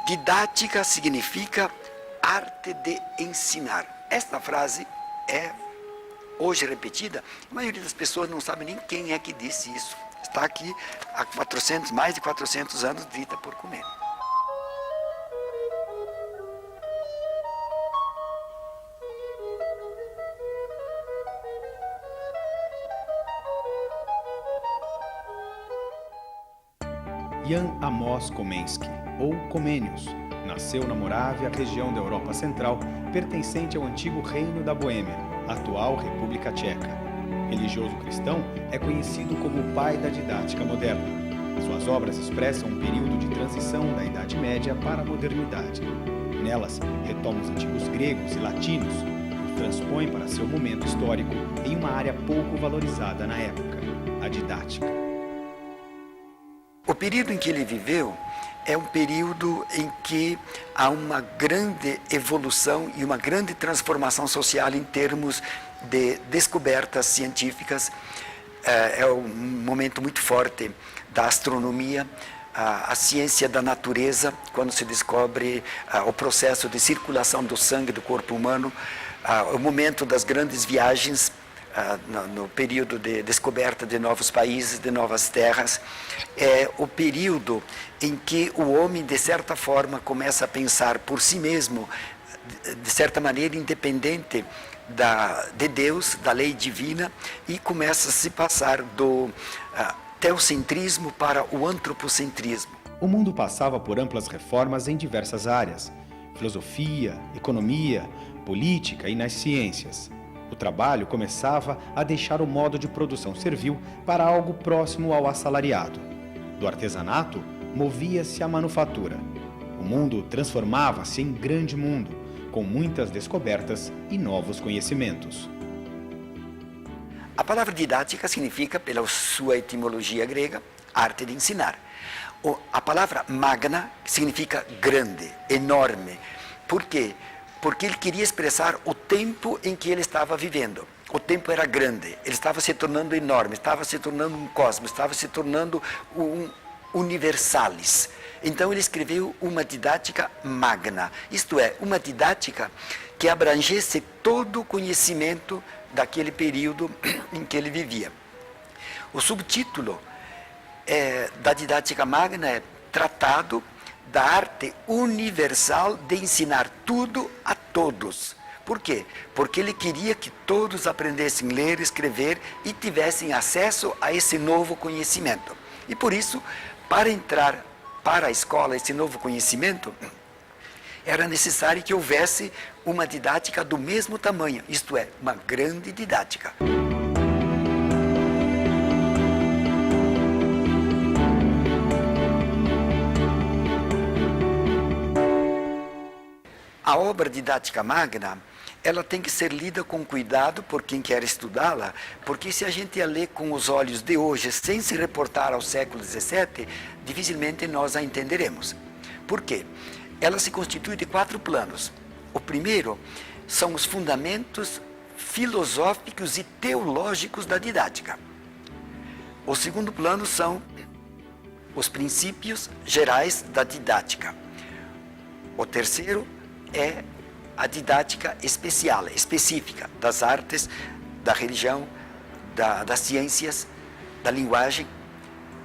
Didática significa arte de ensinar. Esta frase é hoje repetida, a maioria das pessoas não sabe nem quem é que disse isso. Está aqui há mais de 400 anos, dita por Comênio. Jan Amos Komensky, ou Comênios, nasceu na Morávia, região da Europa Central, pertencente ao antigo Reino da Boêmia, atual República Tcheca. Religioso cristão, é conhecido como o pai da didática moderna. Suas obras expressam um período de transição da Idade Média para a modernidade. Nelas, retoma os antigos gregos e latinos e os transpõe para seu momento histórico em uma área pouco valorizada na época, a didática. O período em que ele viveu é um período em que há uma grande evolução e uma grande transformação social em termos de descobertas científicas. É um momento muito forte da astronomia, a ciência da natureza, quando se descobre o processo de circulação do sangue do corpo humano, o momento das grandes viagens, no período de descoberta de novos países, de novas terras, é o período em que o homem, de certa forma, começa a pensar por si mesmo, de certa maneira independente de Deus, da lei divina, e começa a se passar do teocentrismo para o antropocentrismo. O mundo passava por amplas reformas em diversas áreas: filosofia, economia, política e nas ciências. O trabalho começava a deixar o modo de produção servil para algo próximo ao assalariado. Do artesanato, movia-se a manufatura. O mundo transformava-se em grande mundo, com muitas descobertas e novos conhecimentos. A palavra didática significa, pela sua etimologia grega, arte de ensinar. A palavra magna significa grande, enorme. Por quê? Porque ele queria expressar o tempo em que ele estava vivendo. O tempo era grande, ele estava se tornando enorme, estava se tornando um cosmos, estava se tornando um universalis. Então ele escreveu uma didática magna, isto é, uma didática que abrangesse todo o conhecimento daquele período em que ele vivia. O subtítulo da didática magna é Tratado da arte universal de ensinar tudo a todos. Por quê? Porque ele queria que todos aprendessem a ler, escrever e tivessem acesso a esse novo conhecimento. E por isso, para entrar para a escola esse novo conhecimento, era necessário que houvesse uma didática do mesmo tamanho, isto é, uma grande didática. A obra didática magna, ela tem que ser lida com cuidado por quem quer estudá-la, porque se a gente a ler com os olhos de hoje, sem se reportar ao século XVII, dificilmente nós a entenderemos. Por quê? Ela se constitui de 4 planos. O primeiro são os fundamentos filosóficos e teológicos da didática. O segundo plano são os princípios gerais da didática. O terceiro é a didática específica das artes, da religião, das ciências, da linguagem.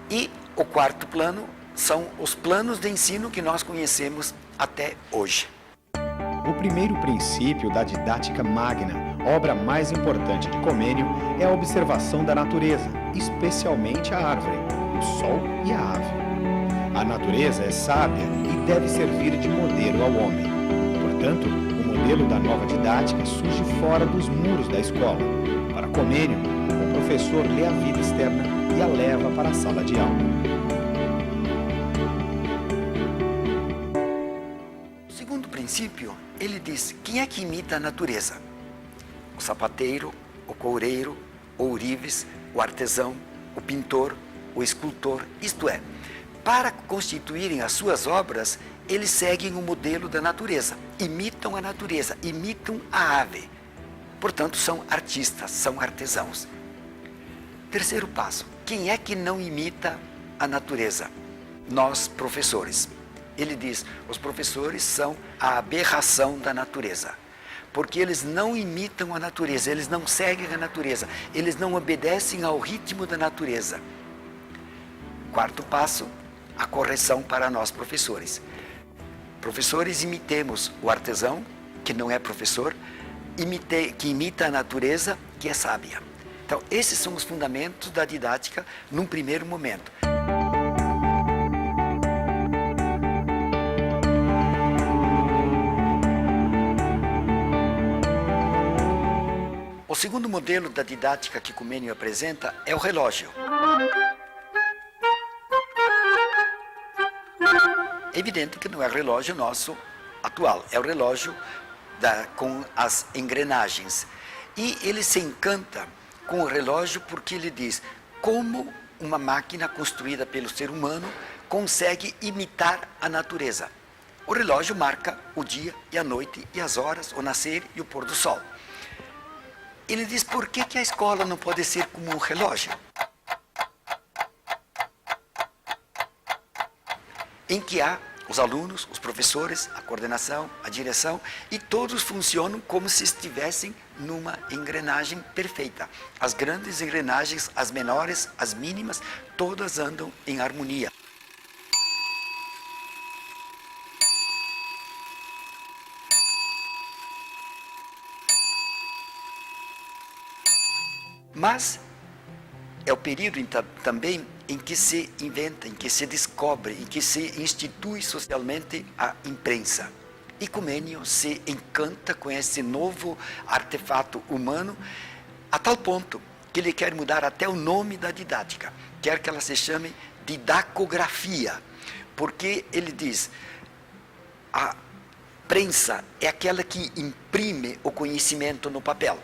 E o quarto plano são os planos de ensino que nós conhecemos até hoje. O primeiro princípio da didática magna, obra mais importante de Comênio, é a observação da natureza, especialmente a árvore, o sol e a ave. A natureza é sábia e deve servir de modelo ao homem. Portanto, o modelo da nova didática surge fora dos muros da escola. Para Comênio, o professor lê a vida externa e a leva para a sala de aula. O segundo princípio, ele diz: quem é que imita a natureza? O sapateiro, o coureiro, o ourives, o artesão, o pintor, o escultor, isto é, para constituírem as suas obras, eles seguem o modelo da natureza, imitam a natureza, imitam a ave. Portanto, são artistas, são artesãos. Terceiro passo, quem é que não imita a natureza? Nós, professores. Ele diz, os professores são a aberração da natureza. Porque eles não imitam a natureza, eles não seguem a natureza, eles não obedecem ao ritmo da natureza. Quarto passo, a correção para nós professores. Professores, imitemos o artesão, que não é professor, que imita a natureza, que é sábia. Então, esses são os fundamentos da didática num primeiro momento. O segundo modelo da didática que Comênio apresenta é o relógio. É evidente que não é o relógio nosso atual, é o relógio com as engrenagens. E ele se encanta com o relógio porque ele diz como uma máquina construída pelo ser humano consegue imitar a natureza. O relógio marca o dia e a noite e as horas, o nascer e o pôr do sol. Ele diz por que a escola não pode ser como um relógio? Em que há os alunos, os professores, a coordenação, a direção, e todos funcionam como se estivessem numa engrenagem perfeita. As grandes engrenagens, as menores, as mínimas, todas andam em harmonia. Mas é o período também em que se inventa, em que se descobre, em que se institui socialmente a imprensa. E Comênio se encanta com esse novo artefato humano a tal ponto que ele quer mudar até o nome da didática. Quer que ela se chame didacografia, porque ele diz, a prensa é aquela que imprime o conhecimento no papel.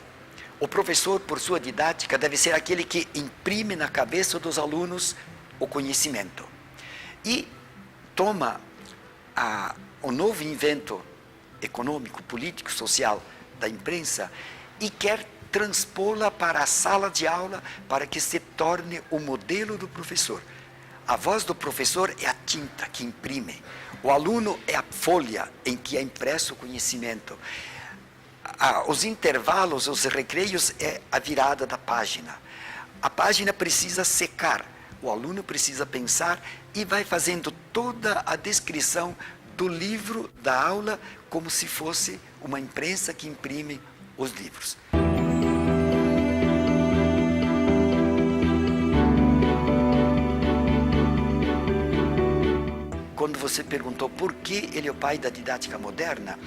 O professor, por sua didática, deve ser aquele que imprime na cabeça dos alunos o conhecimento. E toma o novo invento econômico, político, social da imprensa e quer transpô-la para a sala de aula para que se torne o modelo do professor. A voz do professor é a tinta que imprime. O aluno é a folha em que é impresso o conhecimento. Os intervalos, os recreios é a virada da página. A página precisa secar, o aluno precisa pensar e vai fazendo toda a descrição do livro da aula como se fosse uma imprensa que imprime os livros. Quando você perguntou por que ele é o pai da didática moderna,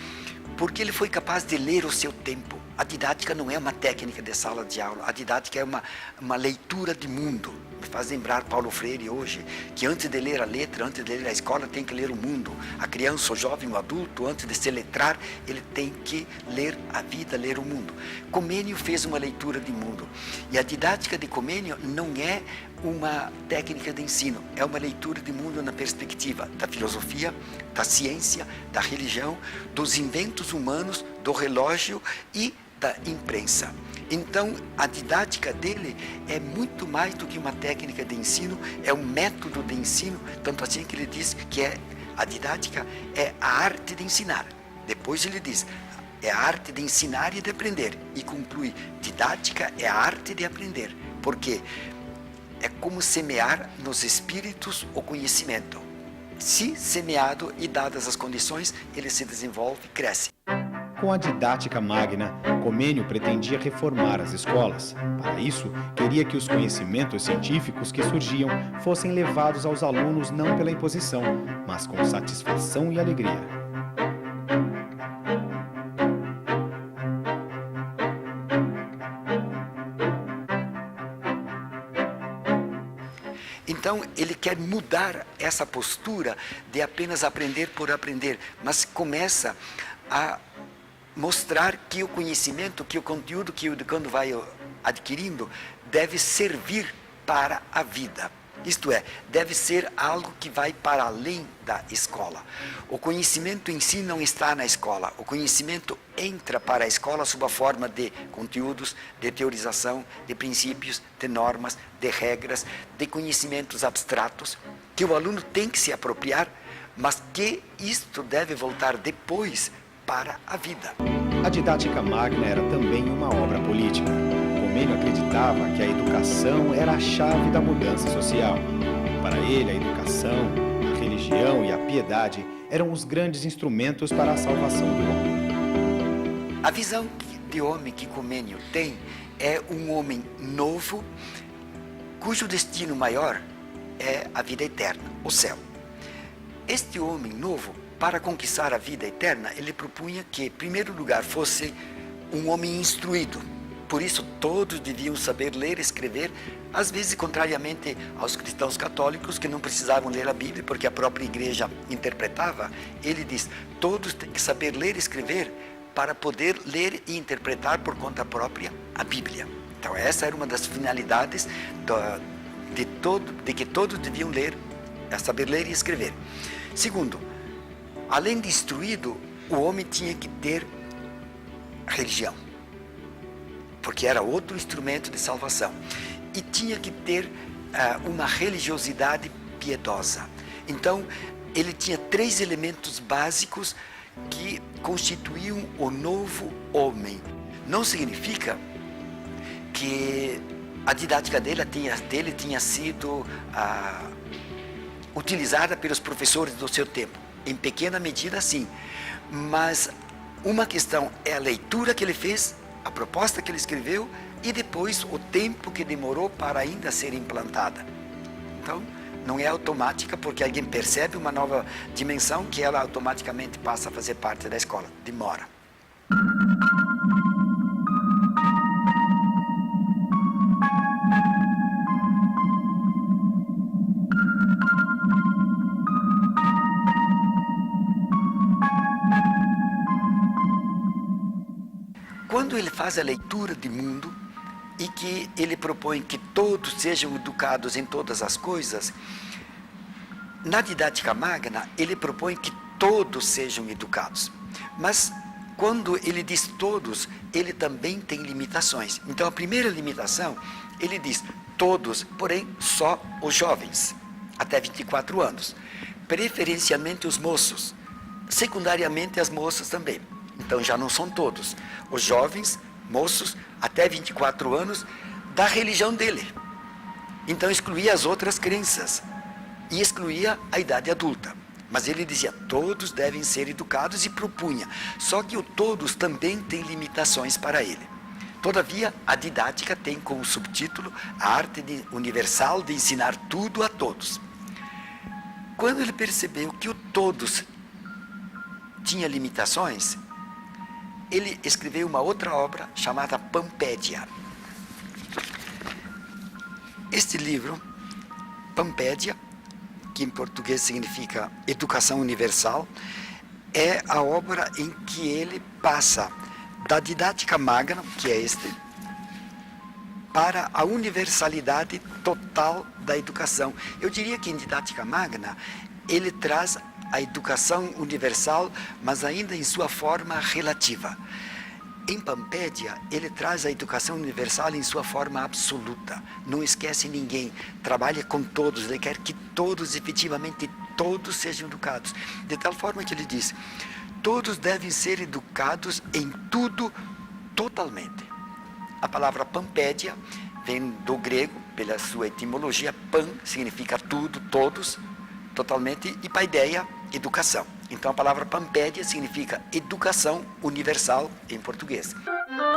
porque ele foi capaz de ler o seu tempo. A didática não é uma técnica de sala de aula, a didática é uma leitura de mundo. Me faz lembrar Paulo Freire hoje, que antes de ler a letra, antes de ler a escola, tem que ler o mundo. A criança, o jovem, o adulto, antes de se letrar, ele tem que ler a vida, ler o mundo. Comênio fez uma leitura de mundo. E a didática de Comênio não é uma técnica de ensino, é uma leitura de mundo na perspectiva da filosofia, da ciência, da religião, dos inventos humanos, do relógio e da imprensa. Então, a didática dele é muito mais do que uma técnica de ensino, é um método de ensino, tanto assim que ele diz que a didática é a arte de ensinar. Depois ele diz, é a arte de ensinar e de aprender. E conclui, didática é a arte de aprender. Por quê? É como semear nos espíritos o conhecimento. Se semeado e dadas as condições, ele se desenvolve e cresce. Com a didática magna, Comênio pretendia reformar as escolas. Para isso, queria que os conhecimentos científicos que surgiam fossem levados aos alunos não pela imposição, mas com satisfação e alegria. Então, ele quer mudar essa postura de apenas aprender por aprender, mas começa a mostrar que o conhecimento, que o conteúdo que o educando vai adquirindo, deve servir para a vida. Isto é, deve ser algo que vai para além da escola. O conhecimento em si não está na escola. O conhecimento entra para a escola sob a forma de conteúdos, de teorização, de princípios, de normas, de regras, de conhecimentos abstratos, que o aluno tem que se apropriar, mas que isto deve voltar depois para a vida. A didática magna era também uma obra política. Comênio acreditava que a educação era a chave da mudança social. Para ele, a educação, a religião e a piedade eram os grandes instrumentos para a salvação do homem. A visão de homem que Comênio tem é um homem novo, cujo destino maior é a vida eterna, o céu. Este homem novo, para conquistar a vida eterna, ele propunha que, em primeiro lugar, fosse um homem instruído. Por isso, todos deviam saber ler e escrever, às vezes contrariamente aos cristãos católicos, que não precisavam ler a Bíblia, porque a própria igreja interpretava. Ele diz, todos têm que saber ler e escrever para poder ler e interpretar por conta própria a Bíblia. Então, essa era uma das finalidades de que todos deviam ler, saber ler e escrever. Segundo, além de instruído, o homem tinha que ter religião, porque era outro instrumento de salvação. E tinha que ter uma religiosidade piedosa. Então, ele tinha 3 elementos básicos que constituíam o novo homem. Não significa que a didática dele tinha sido utilizada pelos professores do seu tempo. Em pequena medida, sim. Mas uma questão é a leitura que ele fez, a proposta que ele escreveu e depois o tempo que demorou para ainda ser implantada. Então, não é automática porque alguém percebe uma nova dimensão que ela automaticamente passa a fazer parte da escola. Demora. Quando ele faz a leitura de mundo e que ele propõe que todos sejam educados em todas as coisas, na didática magna ele propõe que todos sejam educados. Mas quando ele diz todos, ele também tem limitações. Então a primeira limitação, ele diz todos, porém só os jovens, até 24 anos. Preferencialmente os moços, secundariamente as moças também. Então já não são todos. Os jovens, moços, até 24 anos, da religião dele. Então excluía as outras crenças e excluía a idade adulta. Mas ele dizia, todos devem ser educados e propunha. Só que o todos também tem limitações para ele. Todavia, a didática tem como subtítulo a arte universal de ensinar tudo a todos. Quando ele percebeu que o todos tinha limitações, ele escreveu uma outra obra chamada Pampédia. Este livro, Pampédia, que em português significa Educação Universal, é a obra em que ele passa da didática magna, que é para a universalidade total da educação. Eu diria que em didática magna, ele traz a educação universal, mas ainda em sua forma relativa. Em Pampédia, ele traz a educação universal em sua forma absoluta. Não esquece ninguém, trabalha com todos, ele quer que todos, efetivamente, todos sejam educados. De tal forma que ele diz, todos devem ser educados em tudo, totalmente. A palavra Pampédia vem do grego, pela sua etimologia, pan significa tudo, todos, totalmente, e paideia, educação. Então a palavra Pampédia significa educação universal em português.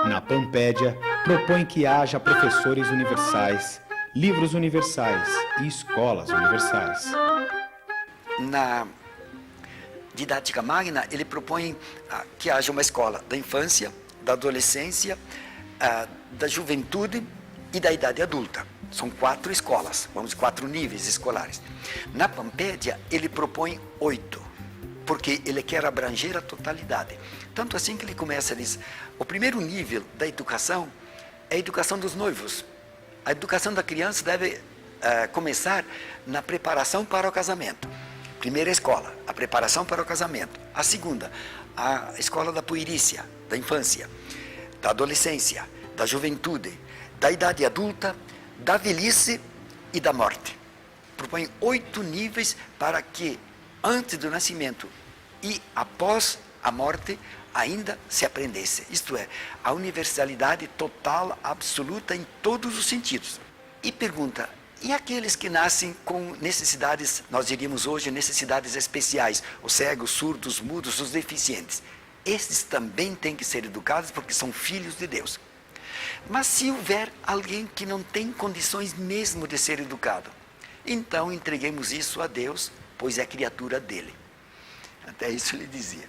Na Pampédia, propõe que haja professores universais, livros universais e escolas universais. Na didática magna, ele propõe que haja uma escola da infância, da adolescência, da juventude e da idade adulta. São 4 escolas, 4 níveis escolares. Na Pampédia, ele propõe 8, porque ele quer abranger a totalidade. Tanto assim que ele começa a dizer, o primeiro nível da educação é a educação dos noivos. A educação da criança deve começar na preparação para o casamento. Primeira escola, a preparação para o casamento. A segunda, a escola da puerícia, da infância, da adolescência, da juventude, da idade adulta, da velhice e da morte. Propõe 8 níveis para que antes do nascimento e após a morte ainda se aprendesse. Isto é, a universalidade total, absoluta em todos os sentidos. E pergunta, e aqueles que nascem com necessidades, nós diríamos hoje, necessidades especiais, os cegos, surdos, mudos, os deficientes? Esses também têm que ser educados porque são filhos de Deus. Mas se houver alguém que não tem condições mesmo de ser educado, então entreguemos isso a Deus, pois é criatura dele. Até isso ele dizia.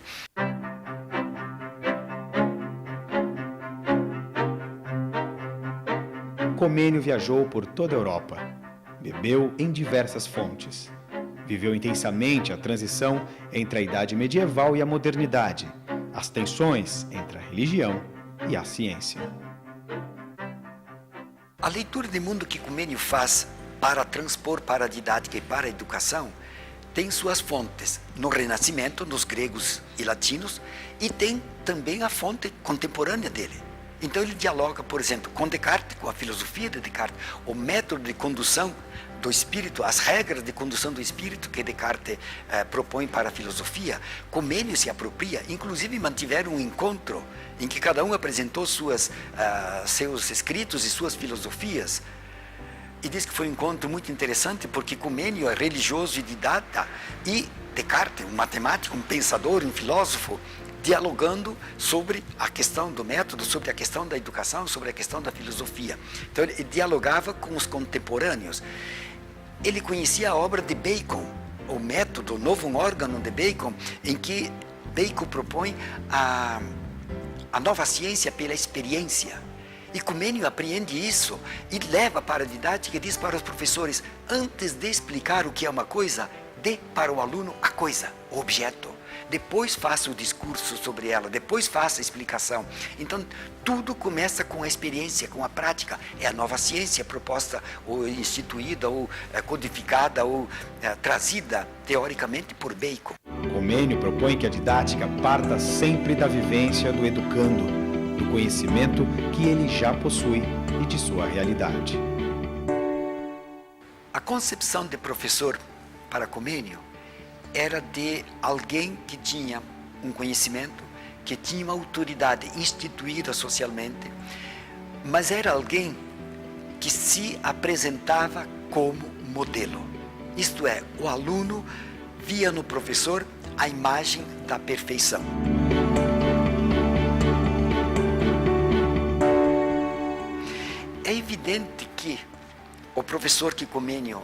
Comênio viajou por toda a Europa, bebeu em diversas fontes, viveu intensamente a transição entre a idade medieval e a modernidade, as tensões entre a religião e a ciência. A leitura de mundo que Comênio faz para transpor para a didática e para a educação tem suas fontes no Renascimento, nos gregos e latinos, e tem também a fonte contemporânea dele. Então ele dialoga, por exemplo, com Descartes, com a filosofia de Descartes, o método de condução do espírito, as regras de condução do espírito que Descartes propõe para a filosofia. Comênio se apropria, inclusive mantiveram um encontro em que cada um apresentou seus escritos e suas filosofias. E diz que foi um encontro muito interessante porque Comênio é religioso e didata e Descartes, um matemático, um pensador, um filósofo, dialogando sobre a questão do método, sobre a questão da educação, sobre a questão da filosofia. Então ele dialogava com os contemporâneos. Ele conhecia a obra de Bacon, o método, o novo órgão de Bacon, em que Bacon propõe a nova ciência pela experiência. E Comênio apreende isso e leva para a didática e diz para os professores, antes de explicar o que é uma coisa, dê para o aluno a coisa, o objeto. Depois faça o discurso sobre ela, depois faça a explicação. Então, tudo começa com a experiência, com a prática. É a nova ciência proposta, ou instituída, ou codificada, ou trazida, teoricamente, por Bacon. Comênio propõe que a didática parta sempre da vivência do educando, do conhecimento que ele já possui e de sua realidade. A concepção de professor para Comênio era de alguém que tinha um conhecimento, que tinha uma autoridade instituída socialmente, mas era alguém que se apresentava como modelo. Isto é, o aluno via no professor a imagem da perfeição. É evidente que o professor que Comênio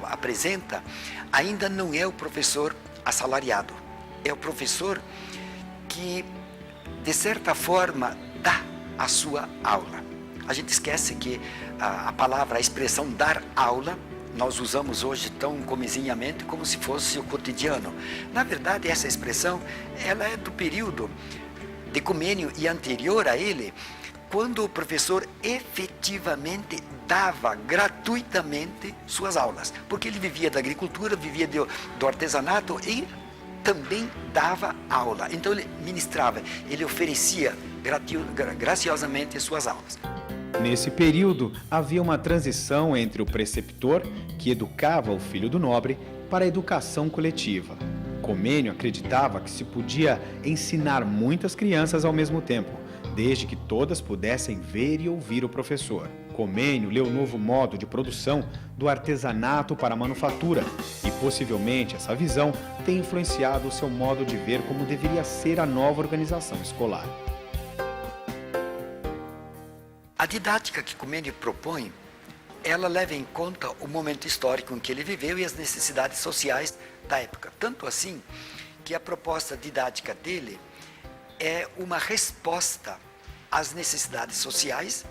apresenta ainda não é o professor assalariado, é o professor que, de certa forma, dá a sua aula. A gente esquece que a palavra, a expressão dar aula, nós usamos hoje tão comezinhamente como se fosse o cotidiano. Na verdade, essa expressão ela é do período de Comênio e anterior a ele, quando o professor efetivamente dava gratuitamente suas aulas, porque ele vivia da agricultura, vivia do artesanato e também dava aula. Então ele ministrava, ele oferecia graciosamente suas aulas. Nesse período, havia uma transição entre o preceptor, que educava o filho do nobre, para a educação coletiva. Comênio acreditava que se podia ensinar muitas crianças ao mesmo tempo, desde que todas pudessem ver e ouvir o professor. Comênio leu o novo modo de produção do artesanato para a manufatura e possivelmente essa visão tem influenciado o seu modo de ver como deveria ser a nova organização escolar. A didática que Comênio propõe, ela leva em conta o momento histórico em que ele viveu e as necessidades sociais da época. Tanto assim que a proposta didática dele é uma resposta às necessidades sociais,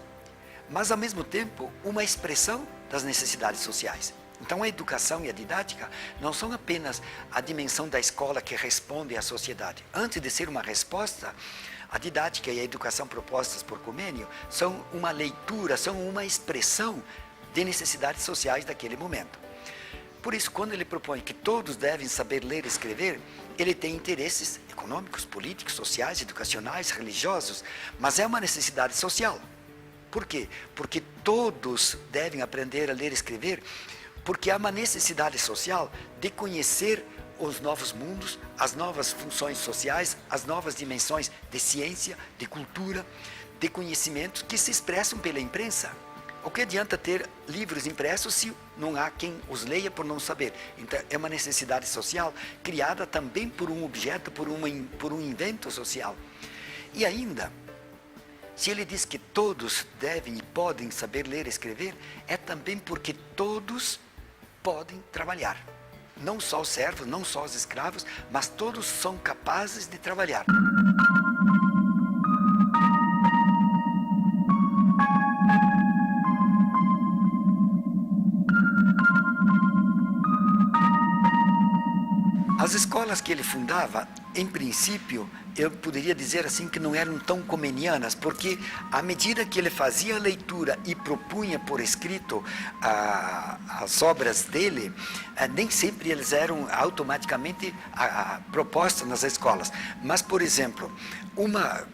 mas ao mesmo tempo uma expressão das necessidades sociais. Então a educação e a didática não são apenas a dimensão da escola que responde à sociedade. Antes de ser uma resposta, a didática e a educação propostas por Comênio são uma leitura, são uma expressão de necessidades sociais daquele momento. Por isso, quando ele propõe que todos devem saber ler e escrever, ele tem interesses econômicos, políticos, sociais, educacionais, religiosos, mas é uma necessidade social. Por quê? Porque todos devem aprender a ler e escrever porque há uma necessidade social de conhecer os novos mundos, as novas funções sociais, as novas dimensões de ciência, de cultura, de conhecimentos que se expressam pela imprensa. O que adianta ter livros impressos se não há quem os leia por não saber? Então, é uma necessidade social criada também por um objeto, por um invento social. E ainda, se ele diz que todos devem e podem saber ler e escrever, é também porque todos podem trabalhar. Não só os servos, não só os escravos, mas todos são capazes de trabalhar. As escolas que ele fundava, em princípio, eu poderia dizer assim que não eram tão comenianas, porque à medida que ele fazia a leitura e propunha por escrito as obras dele, nem sempre eles eram automaticamente propostas nas escolas. Mas, por exemplo, uma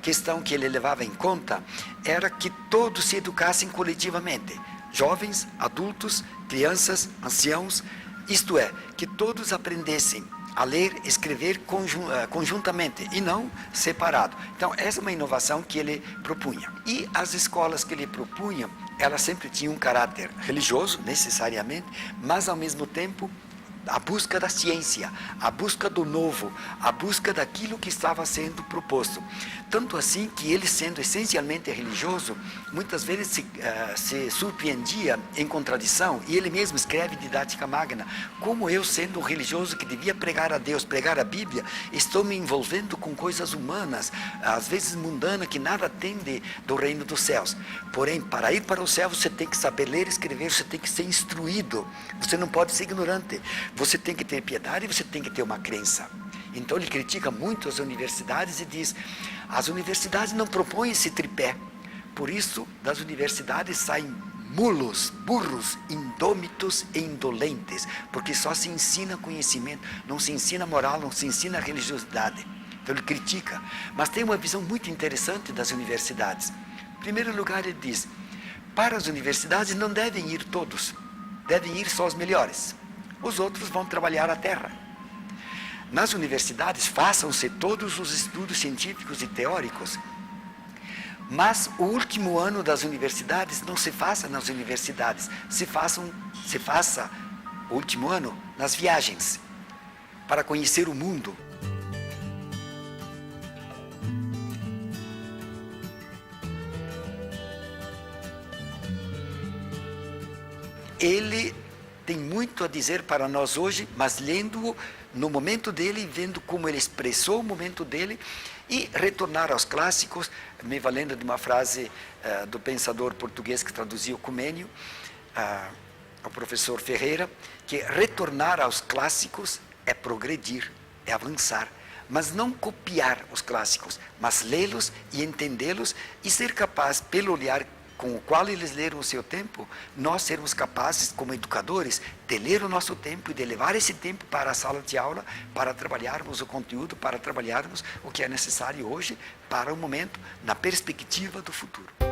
questão que ele levava em conta era que todos se educassem coletivamente, jovens, adultos, crianças, anciãos, isto é, que todos aprendessem a ler e escrever conjuntamente e não separado. Então, essa é uma inovação que ele propunha. E as escolas que ele propunha, elas sempre tinham um caráter religioso, necessariamente, mas ao mesmo tempo a busca da ciência, a busca do novo, a busca daquilo que estava sendo proposto. Tanto assim que ele, sendo essencialmente religioso, muitas vezes se surpreendia em contradição, e ele mesmo escreve Didática Magna: como eu, sendo um religioso que devia pregar a Deus, pregar a Bíblia, estou me envolvendo com coisas humanas, às vezes mundanas, que nada tem do reino dos céus. Porém, para ir para o céu, você tem que saber ler e escrever, você tem que ser instruído, você não pode ser ignorante. Você tem que ter piedade e você tem que ter uma crença. Então ele critica muito as universidades e diz: as universidades não propõem esse tripé. Por isso, das universidades saem mulos, burros, indômitos e indolentes, porque só se ensina conhecimento, não se ensina moral, não se ensina religiosidade. Então ele critica. Mas tem uma visão muito interessante das universidades. Em primeiro lugar, ele diz: para as universidades não devem ir todos, devem ir só os melhores. Os outros vão trabalhar a terra. Nas universidades, façam-se todos os estudos científicos e teóricos, mas o último ano das universidades não se faça nas universidades, se faça o último ano nas viagens, para conhecer o mundo. Ele tem muito a dizer para nós hoje, mas lendo-o no momento dele, vendo como ele expressou o momento dele, e retornar aos clássicos, me valendo de uma frase do pensador português que traduziu Comênio, o professor Ferreira, que retornar aos clássicos é progredir, é avançar, mas não copiar os clássicos, mas lê-los e entendê-los e ser capaz, pelo olhar com o qual eles leram o seu tempo, nós sermos capazes, como educadores, de ler o nosso tempo e de levar esse tempo para a sala de aula, para trabalharmos o conteúdo, para trabalharmos o que é necessário hoje, para o momento, na perspectiva do futuro.